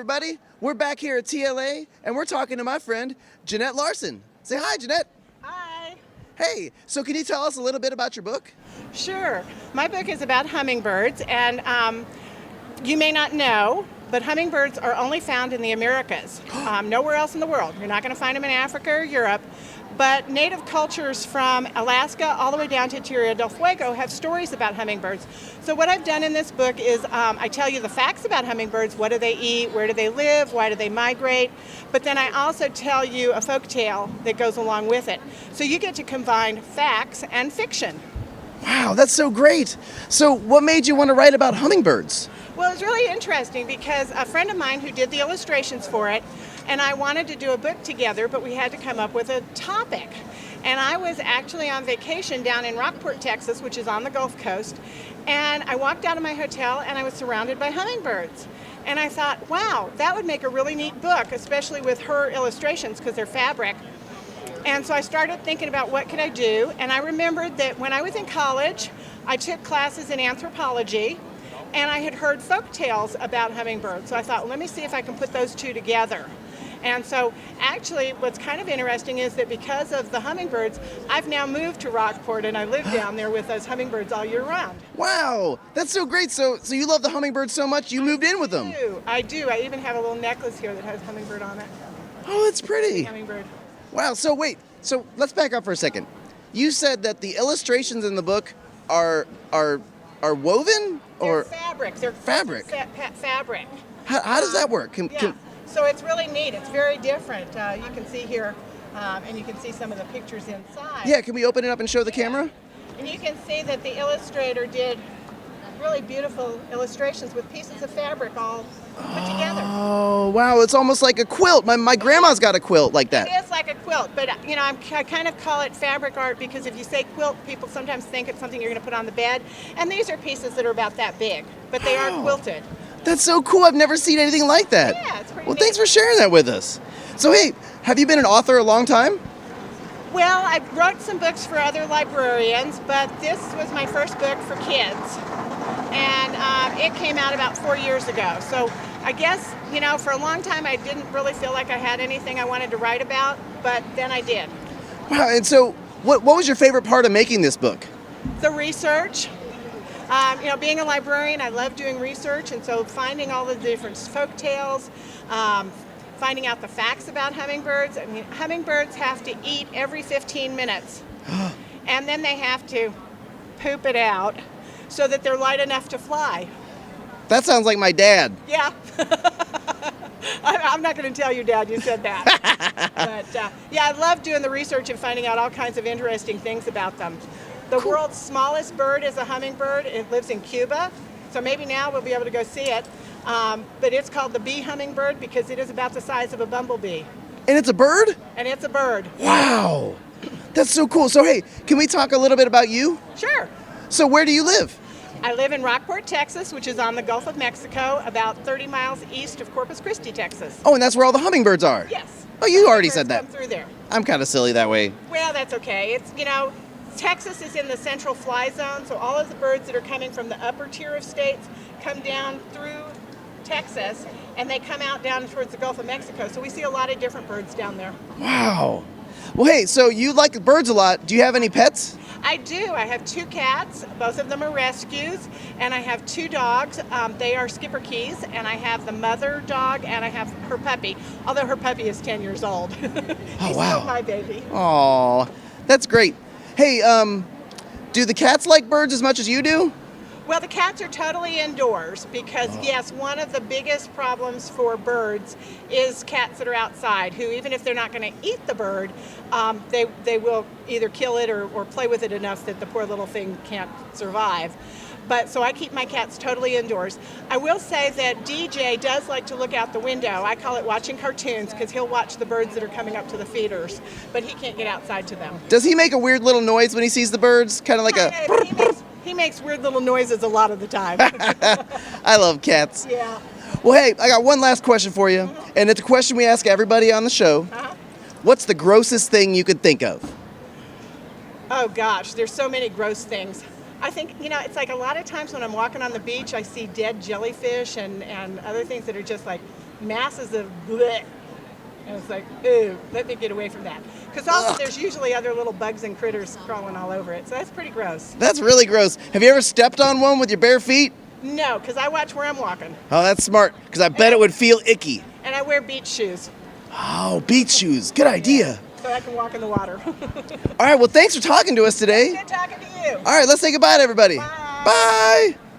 everybody. We're back here at TLA, and we're talking to my friend, Jeanette Larson. Say hi, Jeanette. Hi. Hey, so can you tell us a little bit about your book? Sure. My book is about hummingbirds, and you may not know, but hummingbirds are only found in the Americas, nowhere else in the world. You're not going to find them in Africa or Europe. But native cultures from Alaska all the way down to Tierra del Fuego have stories about hummingbirds. So what I've done in this book is I tell you the facts about hummingbirds. What do they eat? Where do they live? Why do they migrate? But then I also tell you a folk tale that goes along with it. So you get to combine facts and fiction. Wow, that's so great. So what made you want to write about hummingbirds? Well, it's really interesting because a friend of mine who did the illustrations for it and I wanted to do a book together, but we had to come up with a topic. And I was actually on vacation down in Rockport, Texas, which is on the Gulf Coast, and I walked out of my hotel and I was surrounded by hummingbirds. And I thought, wow, that would make a really neat book, especially with her illustrations because they're fabric. And so I started thinking about what could I do, and I remembered that when I was in college, I took classes in anthropology, and I had heard folk tales about hummingbirds. So I thought, well, let me see if I can put those two together. And so actually what's kind of interesting is that because of the hummingbirds, I've now moved to Rockport and I live down there with those hummingbirds all year round. Wow, that's so great. So you love the hummingbirds so much you moved in with them. I do. I even have a little necklace here that has hummingbird on it. Oh, that's pretty. Hummingbird. Wow, so wait. So let's back up for a second. You said that the illustrations in the book are woven or They're fabric. They're fabric. Fabric. How does that work? So it's really neat. It's very different. You can see here, and you can see some of the pictures inside. Yeah, can we open it up and show the camera? And you can see that the illustrator did really beautiful illustrations with pieces of fabric all put together. Oh, wow, it's almost like a quilt. My grandma's got a quilt like that. It is like a quilt, but you know, I kind of call it fabric art because if you say quilt, people sometimes think it's something you're going to put on the bed. And these are pieces that are about that big, but they are quilted. That's so cool. I've never seen anything like that. Yeah, it's pretty Well, neat. thanks for sharing that with us. So, hey, have you been an author a long time? Well, I wrote some books for other librarians, but this was my first book for kids. And it came out about 4 years ago. So I guess, you know, for a long time I didn't really feel like I had anything I wanted to write about, but then I did. Wow, and so what was your favorite part of making this book? The research. You know, being a librarian, I love doing research, and so finding all the different folk tales, finding out the facts about hummingbirds. I mean, hummingbirds have to eat every 15 minutes, and then they have to poop it out so that they're light enough to fly. That sounds like my dad. Yeah. I'm not going to tell your dad you said that. But yeah, I love doing the research and finding out all kinds of interesting things about them. The world's smallest bird is a hummingbird. It lives in Cuba, so maybe now we'll be able to go see it. But it's called the bee hummingbird because it is about the size of a bumblebee. And it's a bird? And it's a bird. Wow, that's so cool. So hey, can we talk a little bit about you? Sure. So where do you live? I live in Rockport, Texas, which is on the Gulf of Mexico, about 30 miles east of Corpus Christi, Texas. Oh, and that's where all the hummingbirds are? Yes. Oh, you already said that. Come through there. I'm kind of silly that way. Well, that's okay. It's, you know, Texas is in the central fly zone, so all of the birds that are coming from the upper tier of states come down through Texas, and they come out down towards the Gulf of Mexico. So we see a lot of different birds down there. Wow. Well, hey, so you like birds a lot. Do you have any pets? I do. I have 2 cats. Both of them are rescues. And I have 2 dogs. They are Skipper Keys. And I have the mother dog and I have her puppy. Although her puppy is 10 years old. He's still my baby. Aw, that's great. Hey, do the cats like birds as much as you do? Well, the cats are totally indoors because, yes, one of the biggest problems for birds is cats that are outside who, even if they're not going to eat the bird, they will either kill it or play with it enough that the poor little thing can't survive. But so I keep my cats totally indoors. I will say that DJ does like to look out the window. I call it watching cartoons because he'll watch the birds that are coming up to the feeders, but he can't get outside to them. Does he make a weird little noise when he sees the birds? Kind of like He makes weird little noises a lot of the time. I love cats. Yeah. Well, hey, I got one last question for you, and it's a question we ask everybody on the show. What's the grossest thing you could think of? Oh gosh, there's so many gross things. I think, you know, it's like a lot of times when I'm walking on the beach, I see dead jellyfish and other things that are just like, masses of bleh. And it's like, ooh, let me get away from that. Because also there's usually other little bugs and critters crawling all over it. So that's pretty gross. That's really gross. Have you ever stepped on one with your bare feet? No, because I watch where I'm walking. Oh, that's smart, because I bet it would feel icky. And I wear beach shoes. Oh, beach shoes. Good idea. So I can walk in the water. All right, well, thanks for talking to us today. Good talking to you. All right, let's say goodbye to everybody. Bye. Bye.